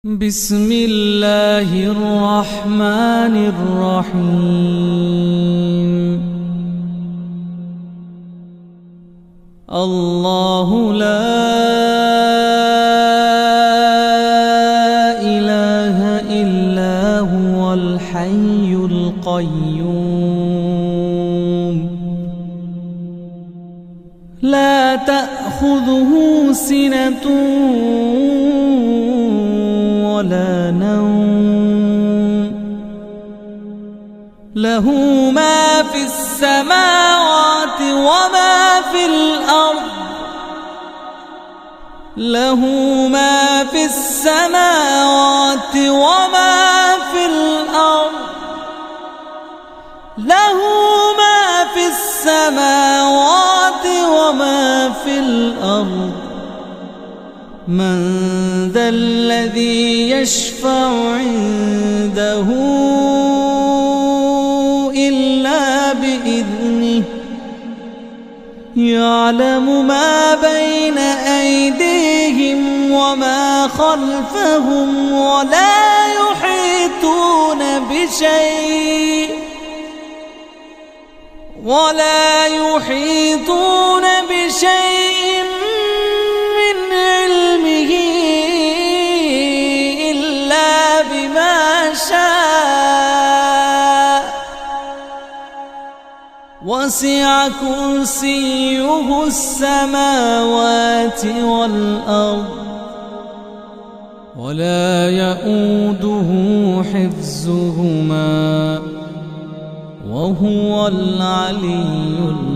بسم الله الرحمن الرحيم. الله لا إله إلا هو الحي القيوم لا تأخذه سنة ولا نوم له ما في السماوات وما في الأرض له ما في السماوات وما في الأرض له ما في السماوات وما في الأرض من ذا الذي يشفع عنده إلا بإذنه يعلم ما بين أيديهم وما خلفهم ولا يحيطون بشيء من علمه إلا بما شاء وسع كرسيه السماوات والأرض ولا يؤوده حفظهما وهو العلي العظيم.